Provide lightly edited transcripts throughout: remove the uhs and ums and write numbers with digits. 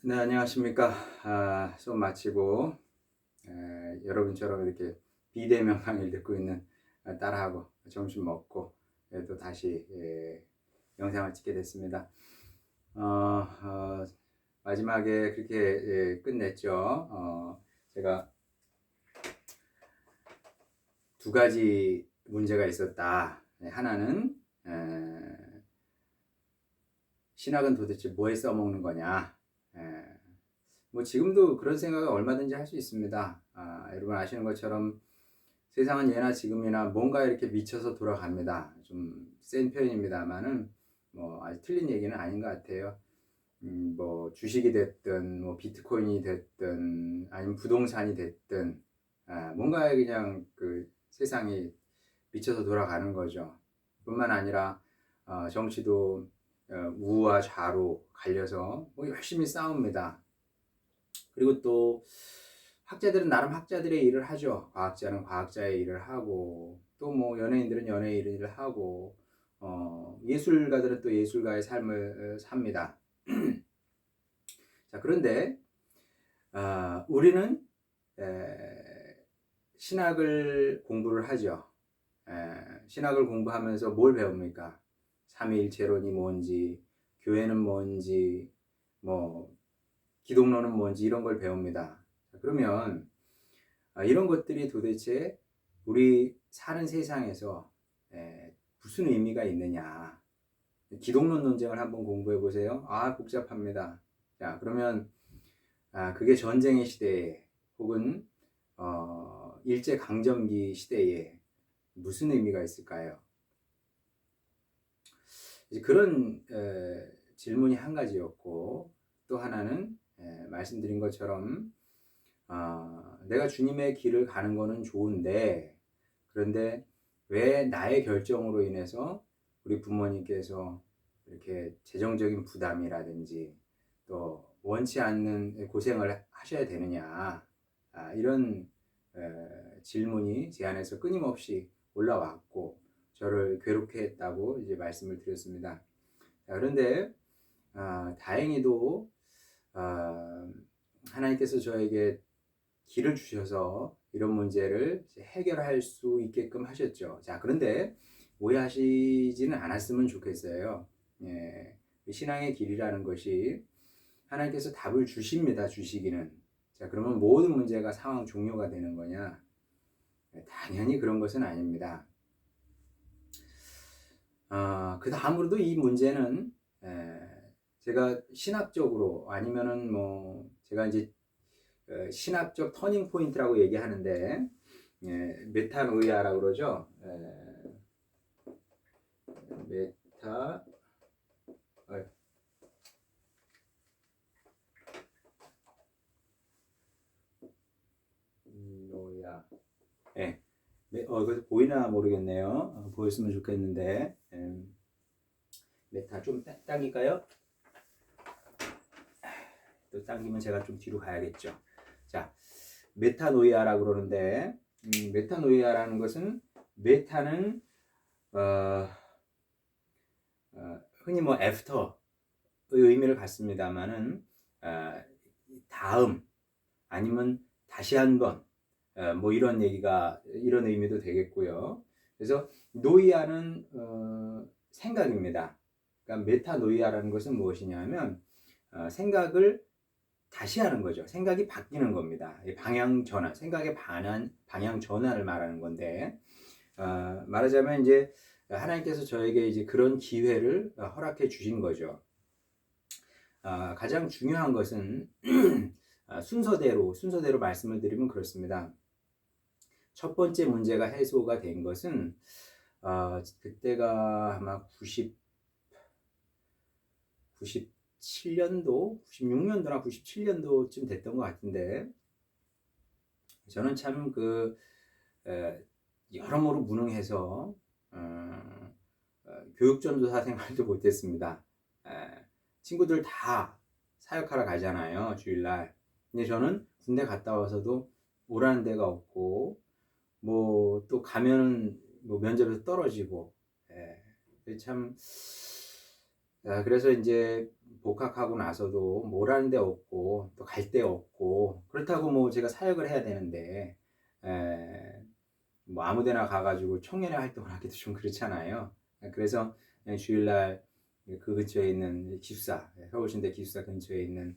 네, 안녕하십니까. 수업 마치고 여러분처럼 이렇게 비대면 강의를 듣고 있는 딸하고 점심 먹고 또 다시 영상을 찍게 됐습니다. 어, 어, 마지막에 그렇게 끝냈죠. 제가 두 가지 문제가 있었다. 하나는 신학은 도대체 뭐에 써먹는 거냐. 뭐 지금도 그런 생각을 얼마든지 할 수 있습니다. 여러분 아시는 것처럼 세상은 예나 지금이나 뭔가 이렇게 미쳐서 돌아갑니다. 좀 센 표현입니다만은 뭐 아주 틀린 얘기는 아닌 것 같아요. 뭐 주식이 됐든 뭐 비트코인이 됐든 아니면 부동산이 됐든 뭔가 그냥 그 세상이 미쳐서 돌아가는 거죠. 뿐만 아니라 정치도 우와 좌로 갈려서 뭐 열심히 싸웁니다. 그리고 또 학자들은 나름 학자들의 일을 하죠. 과학자는 과학자의 일을 하고 또 뭐 연예인들은 연예인 일을 하고 예술가들은 또 예술가의 삶을 삽니다. 자, 그런데 우리는 신학을 공부를 하죠. 신학을 공부하면서 뭘 배웁니까? 삼위일체론이 뭔지, 교회는 뭔지, 뭐 기독론은 뭔지 이런 걸 배웁니다. 그러면 이런 것들이 도대체 우리 사는 세상에서 무슨 의미가 있느냐. 기독론 논쟁을 한번 공부해 보세요. 복잡합니다. 자, 그러면 그게 전쟁의 시대에 혹은 일제강점기 시대에 무슨 의미가 있을까요? 이제 그런 질문이 한 가지였고, 또 하나는 말씀드린 것처럼 내가 주님의 길을 가는 거는 좋은데, 그런데 왜 나의 결정으로 인해서 우리 부모님께서 이렇게 재정적인 부담이라든지 또 원치 않는 고생을 하셔야 되느냐, 이런 질문이 제 안에서 끊임없이 올라왔고 저를 괴롭게 했다고 이제 말씀을 드렸습니다. 그런데 다행히도 하나님께서 저에게 길을 주셔서 이런 문제를 해결할 수 있게끔 하셨죠. 자, 그런데 오해하시지는 않았으면 좋겠어요. 신앙의 길이라는 것이 하나님께서 답을 주십니다. 주시기는. 자, 그러면 모든 문제가 상황 종료가 되는 거냐? 당연히 그런 것은 아닙니다. 그 다음으로도 이 문제는 제가 신학적으로 아니면은 뭐 제가 이제 신학적 터닝 포인트라고 얘기하는데 메타노이아라고 그러죠. 메타 노야. 이거 보이나 모르겠네요. 보였으면 좋겠는데. 메타 좀 당길까요? 또 당기면 제가 좀 뒤로 가야겠죠. 자, 메타노이아라고 그러는데, 메타노이아라는 것은 메타는 흔히 뭐 애프터의 의미를 갖습니다만은 다음 아니면 다시 한번 뭐 이런 얘기가 이런 의미도 되겠고요. 그래서 노이아는 생각입니다. 그러니까 메타노이아라는 것은 무엇이냐면 생각을 다시 하는 거죠. 생각이 바뀌는 겁니다. 방향 전환, 생각의 방향 전환을 말하는 건데 말하자면 이제 하나님께서 저에게 이제 그런 기회를 허락해 주신 거죠. 가장 중요한 것은 순서대로 말씀을 드리면 그렇습니다. 첫 번째 문제가 해소가 된 것은 그때가 아마 97년도, 96년도나 97년도쯤 됐던 것 같은데 저는 참 여러모로 무능해서 교육전도사 생활도 못했습니다. 친구들 다 사역하러 가잖아요, 주일날. 근데 저는 군대 갔다 와서도 오라는 데가 없고 뭐 또 가면은 뭐 면접에서 떨어지고 참 그래서 이제 복학하고 나서도 뭘 하는 데 없고 또 갈 데 없고 그렇다고 뭐 제가 사역을 해야 되는데 에, 뭐 아무 데나 가가지고 청년의 활동을 하기도 좀 그렇잖아요. 그래서 그냥 주일날 그 근처에 있는 기숙사, 서울신대 기숙사 근처에 있는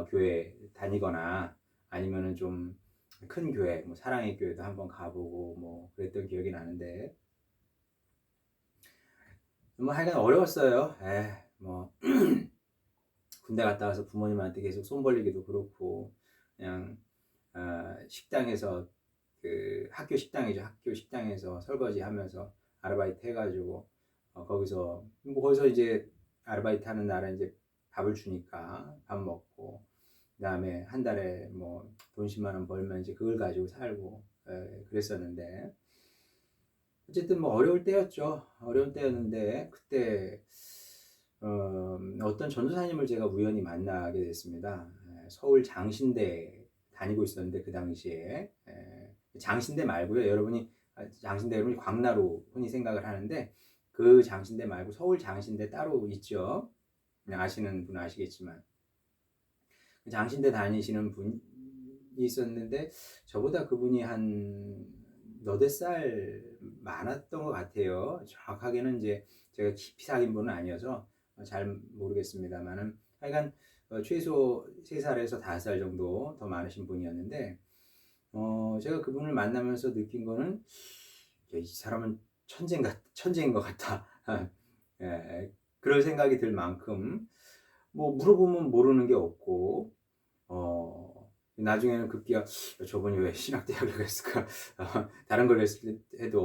교회 다니거나 아니면은 좀 큰 교회, 뭐 사랑의 교회도 한번 가보고 뭐 그랬던 기억이 나는데 뭐 하여간 어려웠어요. 뭐 군대 갔다 와서 부모님한테 계속 손 벌리기도 그렇고 그냥 식당에서 그 학교 식당이죠. 학교 식당에서 설거지 하면서 아르바이트 해가지고 거기서 뭐 거기서 이제 아르바이트 하는 날은 이제 밥을 주니까 밥 먹고 그다음에 한 달에 뭐 돈 10만 원 벌면 이제 그걸 가지고 살고 그랬었는데 어쨌든 뭐 어려울 때였죠. 어려운 때였는데 그때 어떤 전도사님을 제가 우연히 만나게 됐습니다. 서울 장신대 다니고 있었는데 그 당시에 장신대 말고요. 여러분이 장신대 여러분이 광나루 흔히 생각을 하는데 그 장신대 말고 서울 장신대 따로 있죠. 그냥 아시는 분은 아시겠지만 장신대 다니시는 분이 있었는데 저보다 그분이 한 너댓 살 많았던 것 같아요. 정확하게는 이제 제가 깊이 사귄 분은 아니어서 잘 모르겠습니다만은 하여간 최소 3살에서 5살 정도 더 많으신 분이었는데 제가 그분을 만나면서 느낀 거는 이 사람은 천재인 것 같다. 예, 그런 생각이 들 만큼 뭐 물어보면 모르는 게 없고 나중에는 급기야 저분이 왜 신학대학을 갔을까 다른 걸 해도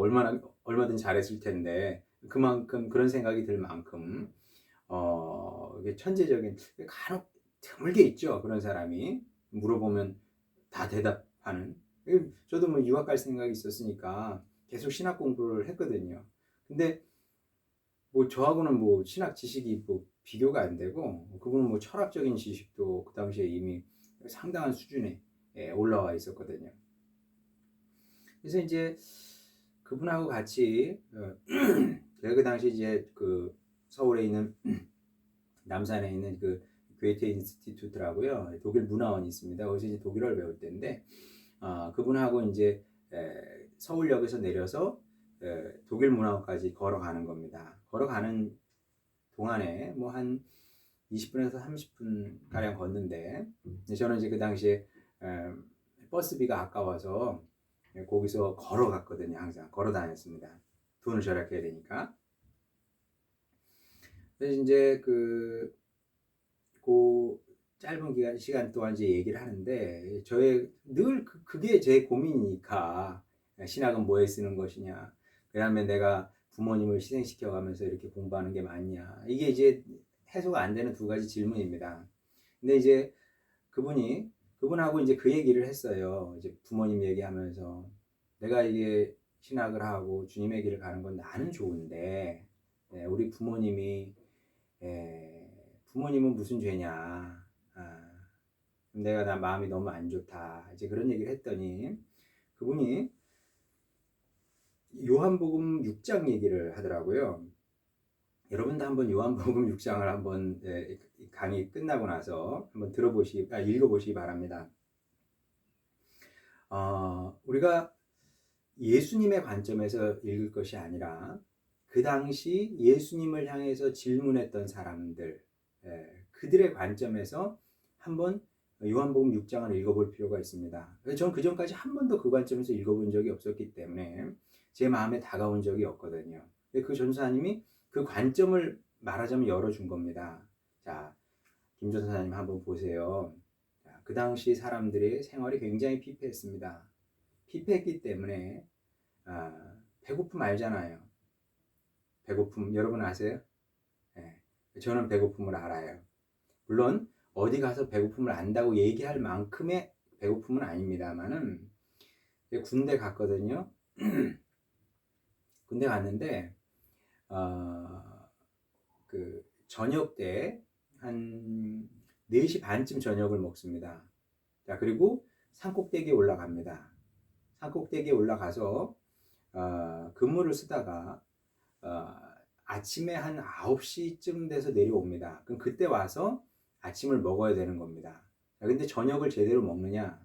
얼마든 잘했을 텐데 그만큼 그런 생각이 들 만큼 이게 천재적인 간혹 드물게 있죠 그런 사람이 물어보면 다 대답하는 저도 뭐 유학 갈 생각이 있었으니까 계속 신학 공부를 했거든요 근데 뭐 저하고는 뭐 신학 지식이 뭐 비교가 안 되고 그분은 뭐 철학적인 지식도 그 당시에 이미 상당한 수준에 올라와 있었거든요. 그래서 이제 그분하고 같이 제가 그 당시 이제 그 서울에 있는 남산에 있는 그 괴테 인스티튜트라고요 독일 문화원이 있습니다. 거기서 이제 독일어를 배울 때인데 그분하고 이제 서울역에서 내려서 독일 문화원까지 걸어가는 겁니다. 걸어가는 동안에 뭐 한 20분에서 30분 가량 걷는데 저는 이제 그 당시에 버스비가 아까워서 거기서 걸어갔거든요. 항상 걸어 다녔습니다. 돈을 절약해야 되니까. 그래서 이제 그 짧은 시간 동안 이제 얘기를 하는데 저의 늘 그게 제 고민이니까 신학은 뭐에 쓰는 것이냐. 그다음에 내가 부모님을 희생시켜 가면서 이렇게 공부하는 게 맞냐. 이게 이제 해소가 안 되는 두 가지 질문입니다. 근데 이제 그분하고 이제 그 얘기를 했어요. 이제 부모님 얘기하면서 내가 이게 신학을 하고 주님의 길을 가는 건 나는 좋은데 우리 부모님은 무슨 죄냐? 내가 나 마음이 너무 안 좋다. 이제 그런 얘기를 했더니 그분이 요한복음 6장 얘기를 하더라고요. 여러분도 한번 요한복음 6장을 한번 강의 끝나고 나서 한번 읽어보시기 바랍니다. 우리가 예수님의 관점에서 읽을 것이 아니라 그 당시 예수님을 향해서 질문했던 사람들, 그들의 관점에서 한번 요한복음 6장을 읽어볼 필요가 있습니다. 저는 그 전까지 한 번도 그 관점에서 읽어본 적이 없었기 때문에 제 마음에 다가온 적이 없거든요. 그 전사님이 그 관점을 말하자면 열어준 겁니다. 자, 김 전사님 한번 보세요. 자, 그 당시 사람들의 생활이 굉장히 피폐했습니다. 피폐했기 때문에 배고픔 알잖아요. 배고픔 여러분 아세요? 네, 저는 배고픔을 알아요. 물론 어디 가서 배고픔을 안다고 얘기할 만큼의 배고픔은 아닙니다만은 군대 갔거든요. 군대 갔는데 그 저녁 때 한 4시 반쯤 저녁을 먹습니다. 자, 그리고 산꼭대기에 올라갑니다. 산꼭대기에 올라가서 근무를 쓰다가 아침에 한 9시쯤 돼서 내려옵니다. 그럼 그때 와서 아침을 먹어야 되는 겁니다. 근데 저녁을 제대로 먹느냐?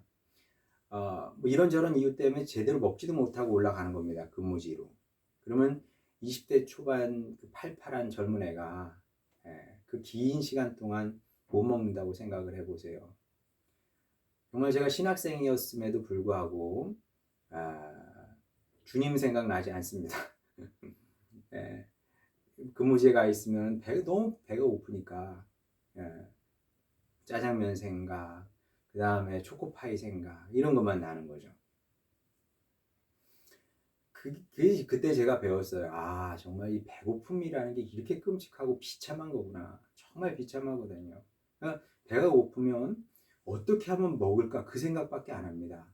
뭐 이런저런 이유 때문에 제대로 먹지도 못하고 올라가는 겁니다. 근무지로. 그러면 20대 초반 그 팔팔한 젊은 애가 그 긴 시간 동안 못 먹는다고 생각을 해보세요. 정말 제가 신학생이었음에도 불구하고 주님 생각나지 않습니다. 예, 근무지에 가 있으면 너무 배가 고프니까 짜장면 생각, 그 다음에 초코파이 생각 이런 것만 나는 거죠. 그때 제가 배웠어요. 아, 정말 이 배고픔이라는 게 이렇게 끔찍하고 비참한 거구나. 정말 비참하거든요. 그러니까 배가 고프면 어떻게 하면 먹을까 그 생각밖에 안 합니다.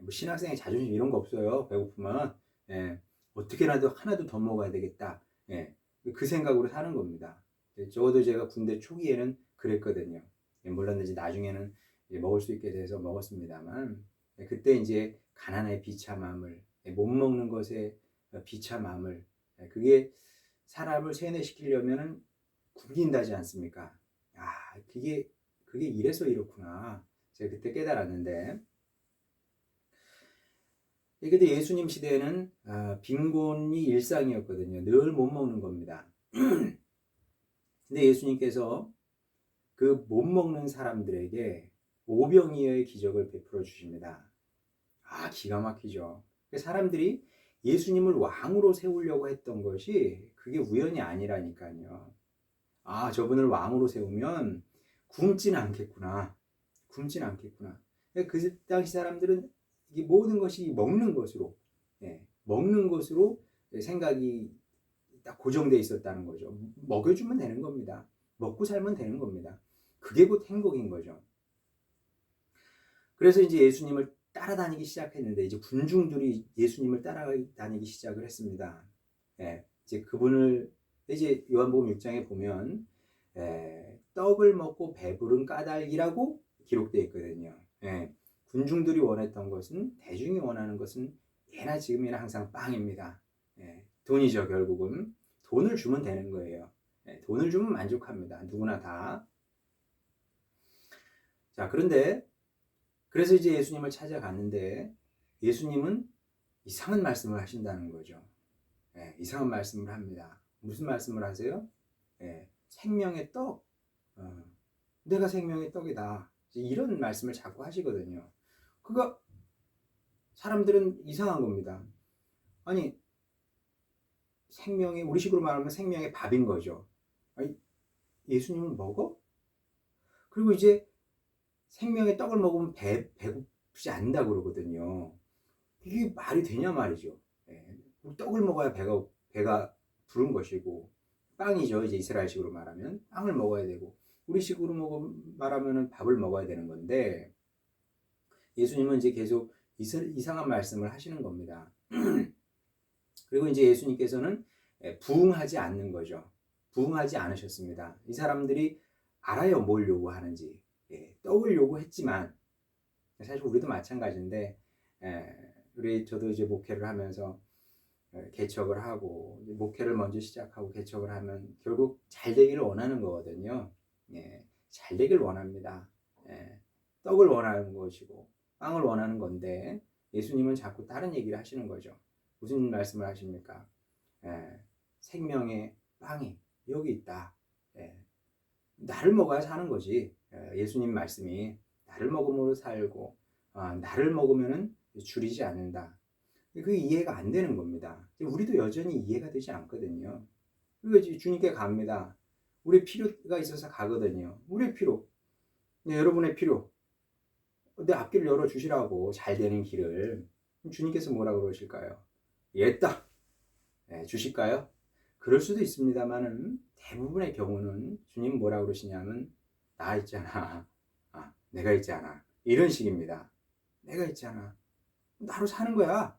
뭐 신학생의 자존심 이런 거 없어요. 배고프면 어떻게라도 하나도 더 먹어야 되겠다. 그 생각으로 사는 겁니다. 적어도 제가 군대 초기에는 그랬거든요. 물론 이제 나중에는 이제 먹을 수 있게 돼서 먹었습니다만 그때 이제 가난의 비참함을 못 먹는 것의 비참함을 그게 사람을 세뇌시키려면은 굶긴다지 않습니까? 아, 그게 이래서 이렇구나. 제가 그때 깨달았는데 근데 예수님 시대에는 빈곤이 일상이었거든요. 늘 못 먹는 겁니다. 근데 예수님께서 그 못 먹는 사람들에게 오병이어의 기적을 베풀어 주십니다. 아, 기가 막히죠. 사람들이 예수님을 왕으로 세우려고 했던 것이 그게 우연이 아니라니까요. 아, 저분을 왕으로 세우면 굶진 않겠구나. 굶진 않겠구나. 그 당시 사람들은 이 모든 것이 먹는 것으로, 먹는 것으로 생각이 딱 고정돼 있었다는 거죠. 먹여주면 되는 겁니다. 먹고 살면 되는 겁니다. 그게 곧 행복인 거죠. 그래서 이제 예수님을 따라다니기 시작했는데 이제 군중들이 예수님을 따라다니기 시작을 했습니다. 이제 그분을 이제 요한복음 6장에 보면 떡을 먹고 배부른 까닭이라고 기록되어 있거든요. 군중들이 원했던 것은 대중이 원하는 것은 예나 지금이나 항상 빵입니다. 돈이죠. 결국은 돈을 주면 되는 거예요. 돈을 주면 만족합니다. 누구나 다. 자, 그런데 그래서 이제 예수님을 찾아갔는데 예수님은 이상한 말씀을 하신다는 거죠. 이상한 말씀을 합니다. 무슨 말씀을 하세요? 생명의 떡. 내가 생명의 떡이다. 이런 말씀을 자꾸 하시거든요. 그거 사람들은 이상한 겁니다. 아니, 생명이 우리식으로 말하면 생명의 밥인 거죠. 아니, 예수님은 먹어? 그리고 이제 생명의 떡을 먹으면 배고프지 않는다 그러거든요. 이게 말이 되냐 말이죠. 떡을 먹어야 배가 부른 것이고 빵이죠. 이제 이스라엘식으로 말하면 빵을 먹어야 되고 우리식으로 말하면 밥을 먹어야 되는 건데 예수님은 이제 계속 이상한 말씀을 하시는 겁니다. 그리고 이제 예수님께서는 부응하지 않는 거죠. 부응하지 않으셨습니다. 이 사람들이 알아요 뭘 요구하는지. 떡을 요구했지만 사실 우리도 마찬가지인데 저도 이제 목회를 하면서 개척을 하고 목회를 먼저 시작하고 개척을 하면 결국 잘 되기를 원하는 거거든요. 잘 되길 원합니다. 떡을 원하는 것이고 빵을 원하는 건데 예수님은 자꾸 다른 얘기를 하시는 거죠. 무슨 말씀을 하십니까? 생명의 빵이 여기 있다. 나를 먹어야 사는 거지. 예수님 말씀이 나를 먹음으로 살고 나를 먹으면 줄이지 않는다. 그게 이해가 안 되는 겁니다. 우리도 여전히 이해가 되지 않거든요. 그리고 주님께 갑니다. 우리 필요가 있어서 가거든요. 우리의 필요, 여러분의 필요, 내 앞길을 열어주시라고 잘 되는 길을 주님께서 뭐라 그러실까요? 옛다 주실까요? 그럴 수도 있습니다만은 대부분의 경우는 주님 뭐라 그러시냐면 나 있잖아. 내가 있잖아. 이런 식입니다. 내가 있잖아. 나로 사는 거야.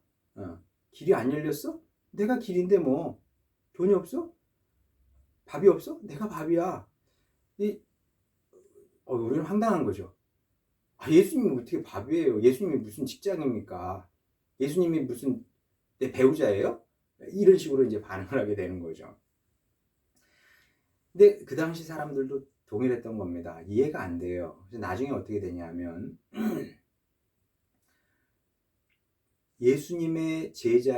길이 안 열렸어? 내가 길인데 뭐 돈이 없어? 밥이 없어? 내가 밥이야. 우리는 황당한 거죠. 예수님이 어떻게 밥이에요? 예수님이 무슨 직장입니까? 예수님이 무슨 내 배우자예요? 이런 식으로 이제 반응을 하게 되는 거죠. 근데 그 당시 사람들도 동일했던 겁니다. 이해가 안 돼요. 그래서 나중에 어떻게 되냐면 예수님의 제자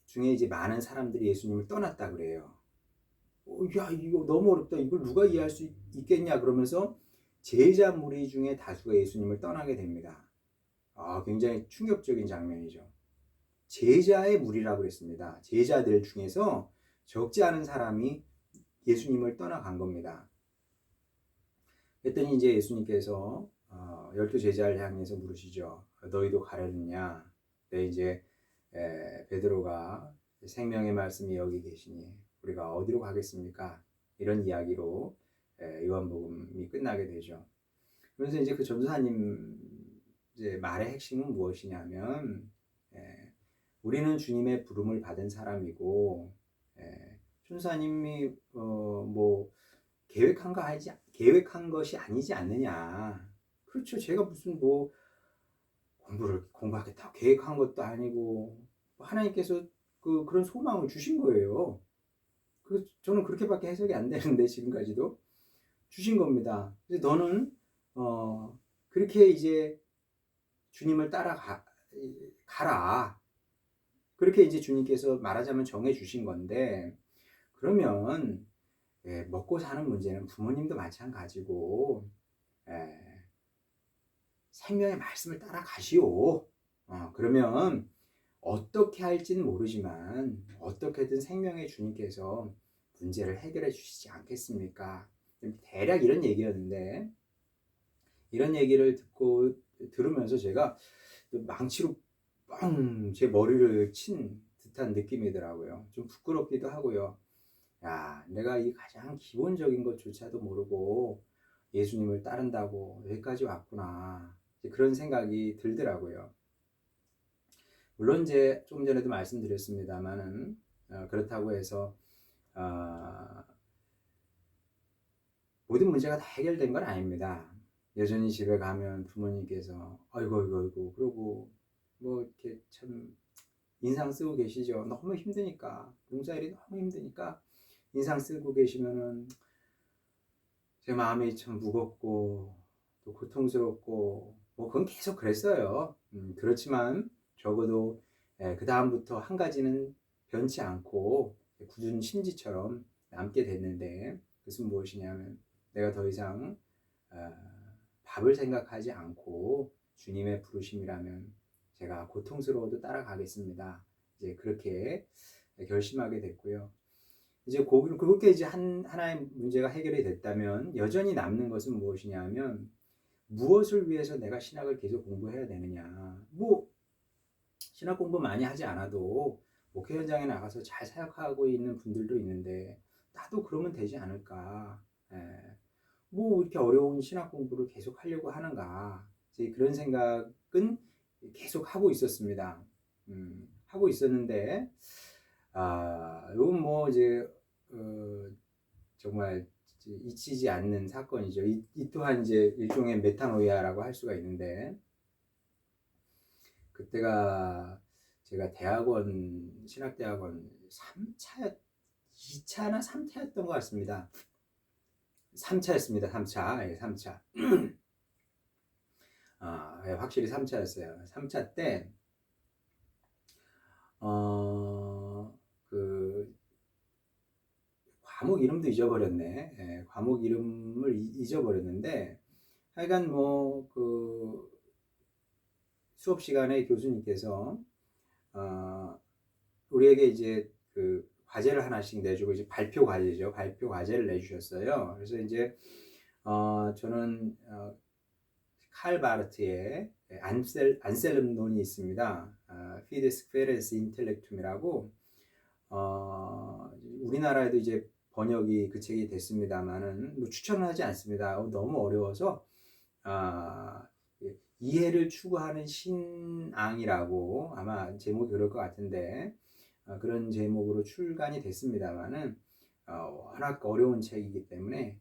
중에 이제 많은 사람들이 예수님을 떠났다 그래요. 야, 이거 너무 어렵다. 이걸 누가 이해할 수 있겠냐 그러면서 제자 무리 중에 다수가 예수님을 떠나게 됩니다. 굉장히 충격적인 장면이죠. 제자의 무리라고 그랬습니다. 제자들 중에서 적지 않은 사람이 예수님을 떠나간 겁니다. 그랬더니 이제 예수님께서 12 제자를 향해서 물으시죠. 너희도 가려느냐? 네, 이제 베드로가 생명의 말씀이 여기 계시니 우리가 어디로 가겠습니까? 이런 이야기로 요한복음이 끝나게 되죠. 그래서 이제 그 전도사님 이제 말의 핵심은 무엇이냐면 우리는 주님의 부름을 받은 사람이고 전도사님이 뭐 계획한 것이 아니지 않느냐. 그렇죠. 제가 무슨 뭐 공부하겠다 계획한 것도 아니고 하나님께서 그런 소망을 주신 거예요. 저는 그렇게밖에 해석이 안 되는데 지금까지도 주신 겁니다. 그래서 너는 그렇게 이제 주님을 가라. 그렇게 이제 주님께서 말하자면 정해 주신 건데 그러면 먹고 사는 문제는 부모님도 마찬가지고 생명의 말씀을 따라가시오. 그러면 어떻게 할지는 모르지만 어떻게든 생명의 주님께서 문제를 해결해 주시지 않겠습니까? 대략 이런 얘기였는데 이런 얘기를 들으면서 제가 망치로 뻥 제 머리를 친 듯한 느낌이더라고요. 좀 부끄럽기도 하고요. 야, 내가 이 가장 기본적인 것조차도 모르고 예수님을 따른다고 여기까지 왔구나. 그런 생각이 들더라고요. 물론 이제 조금 전에도 말씀드렸습니다만은 그렇다고 해서 모든 문제가 다 해결된 건 아닙니다. 여전히 집에 가면 부모님께서 아이고 그러고 뭐 이렇게 참 인상 쓰고 계시죠. 너무 힘드니까 농사일이 너무 힘드니까 인상 쓰고 계시면은 제 마음이 참 무겁고 또 고통스럽고 뭐 그건 계속 그랬어요. 그렇지만 적어도 그 다음부터 한 가지는 변치 않고 굳은 심지처럼 남게 됐는데 그것은 무엇이냐면 내가 더 이상 밥을 생각하지 않고 주님의 부르심이라면 제가 고통스러워도 따라가겠습니다. 이제 그렇게 결심하게 됐고요. 이제 그렇게 이제 하나의 문제가 해결이 됐다면 여전히 남는 것은 무엇이냐면 무엇을 위해서 내가 신학을 계속 공부해야 되느냐. 뭐 신학 공부 많이 하지 않아도 목회 현장에 나가서 잘 사역하고 있는 분들도 있는데 나도 그러면 되지 않을까. 뭐 이렇게 어려운 신학 공부를 계속 하려고 하는가. 이제 그런 생각은 계속 하고 있었습니다. 하고 있었는데 이건 뭐 이제 정말 잊히지 않는 사건이죠. 이 또한 이제 일종의 메타노이아라고 할 수가 있는데 그때가 제가 신학대학원 2차나 3차였던 것 같습니다. 3차였습니다. 3차. 예, 3차. 확실히 3차였어요. 3차 때, 그, 과목 이름도 잊어버렸네. 예, 과목 이름을 잊어버렸는데, 하여간 수업 시간에 교수님께서, 우리에게 이제 과제를 하나씩 내주고, 이제 발표 과제죠. 발표 과제를 내주셨어요. 그래서 이제, 저는, 칼 바르트의 안셀름론이 있습니다. 피데스 퀘레스 인텔렉툼이라고 우리나라에도 이제 번역이 그 책이 됐습니다만은 뭐 추천을 하지 않습니다. 너무 어려워서 이해를 추구하는 신앙이라고 아마 제목이 그럴 것 같은데 그런 제목으로 출간이 됐습니다만은 워낙 어려운 책이기 때문에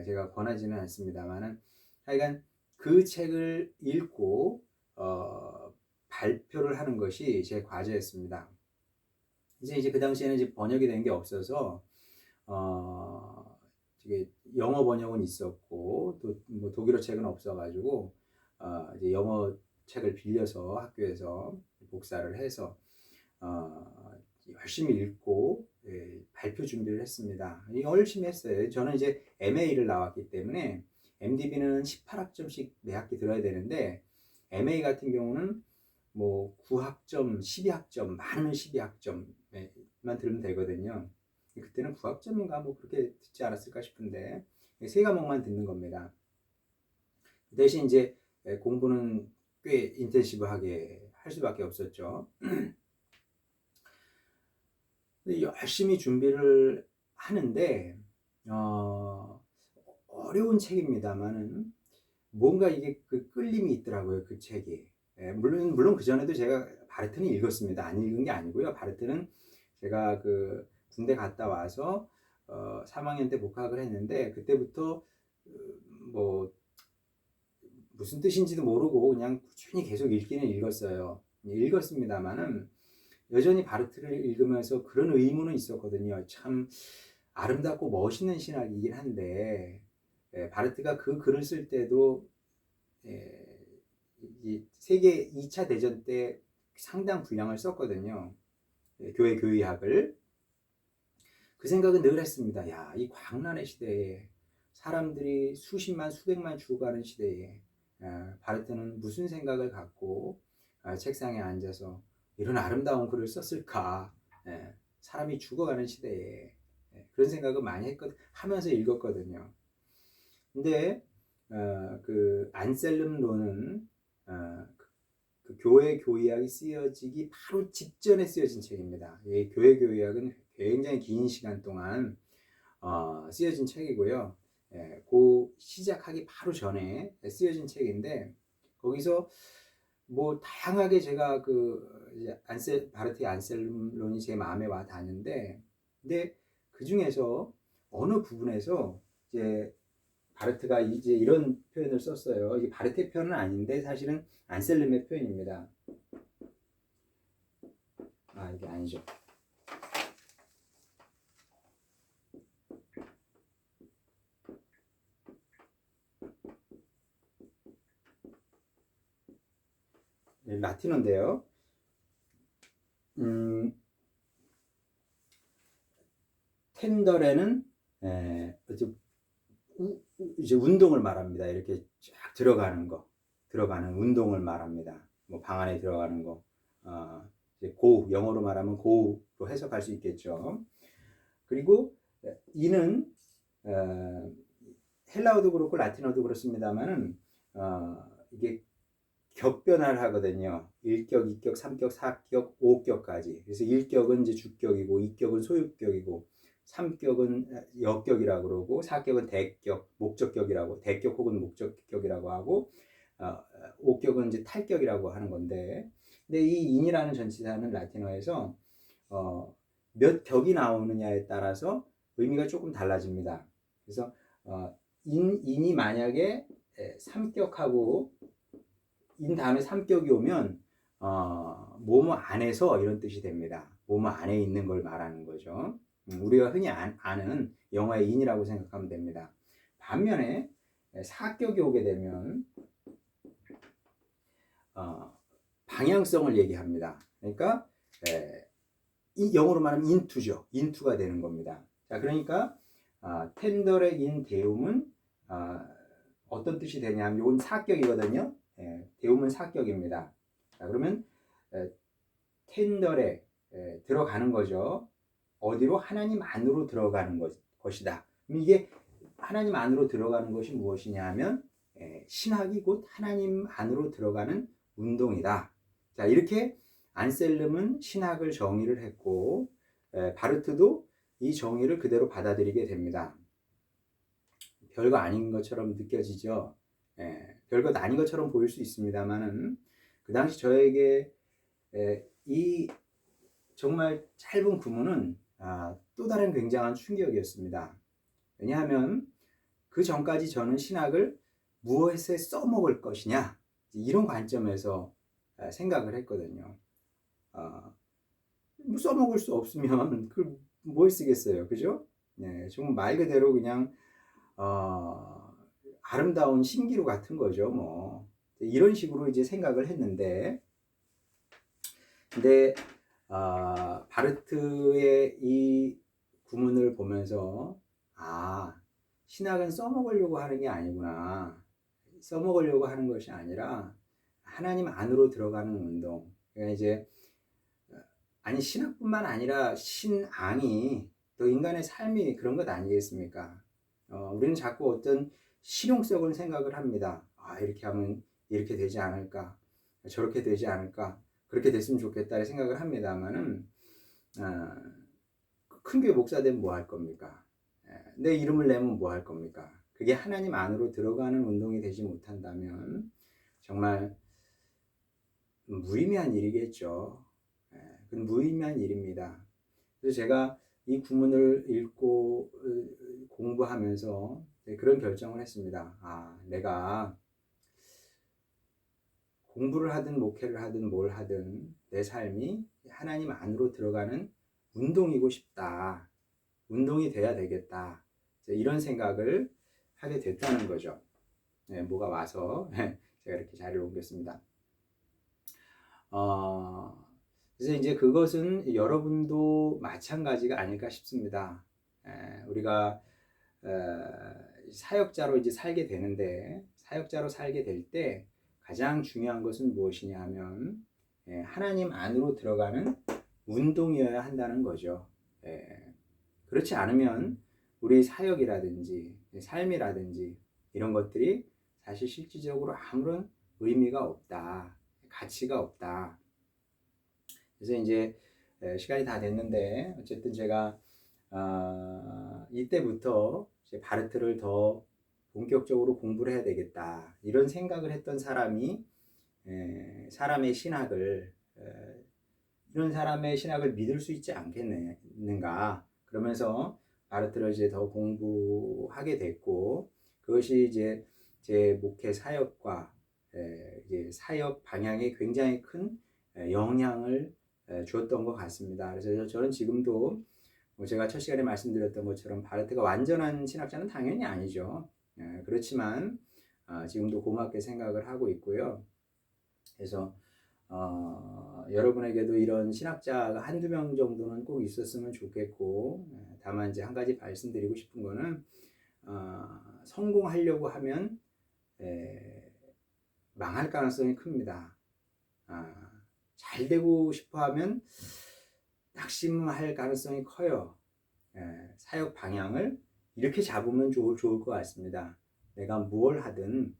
제가 권하지는 않습니다만은 하여간 그 책을 읽고 발표를 하는 것이 제 과제였습니다. 이제 그 당시에는 이제 번역이 된 게 없어서 이게 영어 번역은 있었고 또 뭐 독일어 책은 없어가지고 이제 영어 책을 빌려서 학교에서 복사를 해서 열심히 읽고 발표 준비를 했습니다. 열심히 했어요. 저는 이제 MA를 나왔기 때문에 MDB는 18학점씩 매 학기 들어야 되는데 MA 같은 경우는 뭐 9학점, 12학점, 많으면 12학점만 들으면 되거든요. 그때는 9학점인가 뭐 그렇게 듣지 않았을까 싶은데 세 과목만 듣는 겁니다. 대신 이제 공부는 꽤 인텐시브하게 할 수밖에 없었죠. 열심히 준비를 하는데 어려운 책입니다만은 뭔가 이게 그 끌림이 있더라고요. 그 책이. 물론 그 전에도 제가 바르트는 읽었습니다. 안 읽은 게 아니고요. 바르트는 제가 그 군대 갔다 와서 3학년 때 복학을 했는데 그때부터 뭐 무슨 뜻인지도 모르고 그냥 꾸준히 계속 읽기는 읽었어요. 읽었습니다만은 여전히 바르트를 읽으면서 그런 의문은 있었거든요. 참 아름답고 멋있는 신학이긴 한데 바르트가 그 글을 쓸 때도 세계 2차 대전 때 상당 분량을 썼거든요. 교회 교의학을. 그 생각은 늘 했습니다. 야, 이 광란의 시대에 사람들이 수십만 수백만 죽어가는 시대에 바르트는 무슨 생각을 갖고 책상에 앉아서 이런 아름다운 글을 썼을까. 사람이 죽어가는 시대에 그런 생각을 많이 하면서 읽었거든요. 근데 그 안셀름론은 그 교회 교의학이 쓰여지기 바로 직전에 쓰여진 책입니다. 이 교회 교의학은 굉장히 긴 시간 동안 쓰여진 책이고요. 그 시작하기 바로 전에 쓰여진 책인데 거기서 뭐 다양하게 제가 그 바르트의 안셀름론이 제 마음에 와 닿는데 근데 그 중에서 어느 부분에서 이제 바르트가 이제 이런 표현을 썼어요. 이게 바르트의 표현은 아닌데 사실은 안셀름의 표현입니다. 이게 아니죠. 라틴어인데요. 텐더레는 이제 운동을 말합니다. 이렇게 쫙 들어가는 운동을 말합니다. 뭐 방 안에 들어가는 거, 이제 영어로 말하면 고로 해석할 수 있겠죠. 그리고 이는 헬라어도 그렇고 라틴어도 그렇습니다만은 이게 격변화를 하거든요. 1격, 2격, 3격, 4격, 5격까지. 그래서 1격은 이제 주격이고 2격은 소유격이고 3격은 역격이라고 그러고 4격은 대격, 목적격이라고 대격 혹은 목적격이라고 하고 5격은 이제 탈격이라고 하는 건데 근데 이 인이라는 전치사는 라틴어에서 몇 격이 나오느냐에 따라서 의미가 조금 달라집니다. 그래서 인이 만약에 3격하고 인 다음에 3격이 오면 뭐뭐 안에서 이런 뜻이 됩니다. 뭐뭐 안에 있는 걸 말하는 거죠. 우리가 흔히 아는 영어의 인이라고 생각하면 됩니다. 반면에 4격이 오게 되면 방향성을 얘기합니다. 그러니까 이 영어로 말하면 인투죠. 인투가 되는 겁니다. 자, 그러니까 텐더레 인 데움은 어떤 뜻이 되냐면 이건 4격이거든요. 데움은 4격입니다. 자, 그러면 텐더레 들어가는 거죠. 어디로? 하나님 안으로 들어가는 것이다. 이게 하나님 안으로 들어가는 것이 무엇이냐 하면 신학이 곧 하나님 안으로 들어가는 운동이다. 자, 이렇게 안셀름은 신학을 정의를 했고 바르트도 이 정의를 그대로 받아들이게 됩니다. 별거 아닌 것처럼 느껴지죠. 별것 아닌 것처럼 보일 수 있습니다만은 그 당시 저에게 이 정말 짧은 구문은 또 다른 굉장한 충격이었습니다. 왜냐하면 그 전까지 저는 신학을 무엇에 써먹을 것이냐 이런 관점에서 생각을 했거든요. 뭐 써먹을 수 없으면 그걸 뭘 쓰겠어요, 그죠? 정말 말 그대로 그냥 어, 아름다운 신기루 같은 거죠. 뭐 이런 식으로 이제 생각을 했는데, 근데 바르트의 이 구문을 보면서 신학은 써먹으려고 하는 게 아니구나. 써먹으려고 하는 것이 아니라 하나님 안으로 들어가는 운동. 그러니까 이제 아니 신학뿐만 아니라 신앙이 또 인간의 삶이 그런 것 아니겠습니까? 우리는 자꾸 어떤 실용성을 생각을 합니다. 이렇게 하면 이렇게 되지 않을까? 저렇게 되지 않을까? 그렇게 됐으면 좋겠다 생각을 합니다만은 큰 교회 목사 되면 뭐 할 겁니까? 내 이름을 내면 뭐 할 겁니까? 그게 하나님 안으로 들어가는 운동이 되지 못한다면 정말 무의미한 일이겠죠. 그건 무의미한 일입니다. 그래서 제가 이 구문을 읽고 공부하면서 그런 결정을 했습니다. 내가 공부를 하든 목회를 하든 뭘 하든 내 삶이 하나님 안으로 들어가는 운동이고 싶다. 운동이 돼야 되겠다. 이런 생각을 하게 됐다는 거죠. 뭐가 와서 제가 이렇게 자리를 옮겼습니다. 그래서 이제 그것은 여러분도 마찬가지가 아닐까 싶습니다. 우리가 사역자로 이제 살게 되는데, 사역자로 살게 될 때 가장 중요한 것은 무엇이냐 하면 하나님 안으로 들어가는 운동이어야 한다는 거죠. 그렇지 않으면 우리 사역이라든지 삶이라든지 이런 것들이 사실 실질적으로 아무런 의미가 없다. 가치가 없다. 그래서 이제 시간이 다 됐는데 어쨌든 제가 이때부터 이제 바르트를 더 본격적으로 공부를 해야 되겠다 이런 생각을 했던 사람이 사람의 신학을 이런 사람의 신학을 믿을 수 있지 않겠는가 그러면서 바르트를 이제 더 공부하게 됐고 그것이 이제 제 목회 사역과 이제 사역 방향에 굉장히 큰 영향을 주었던 것 같습니다. 그래서 저는 지금도 제가 첫 시간에 말씀드렸던 것처럼 바르트가 완전한 신학자는 당연히 아니죠. 그렇지만 지금도 고맙게 생각을 하고 있고요. 그래서 여러분에게도 이런 신학자가 한두 명 정도는 꼭 있었으면 좋겠고 다만 이제 한 가지 말씀드리고 싶은 거는 성공하려고 하면 망할 가능성이 큽니다. 잘 되고 싶어 하면 낙심할 가능성이 커요. 사역 방향을 이렇게 잡으면 좋을 것 같습니다. 내가 뭘 하든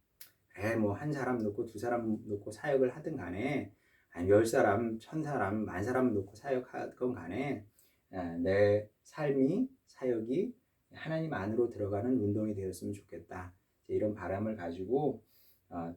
뭐 한 사람 놓고 두 사람 놓고 사역을 하든 간에 아니 10사람, 1000사람, 10,000사람 놓고 사역하건 간에 내 삶이 사역이 하나님 안으로 들어가는 운동이 되었으면 좋겠다. 이런 바람을 가지고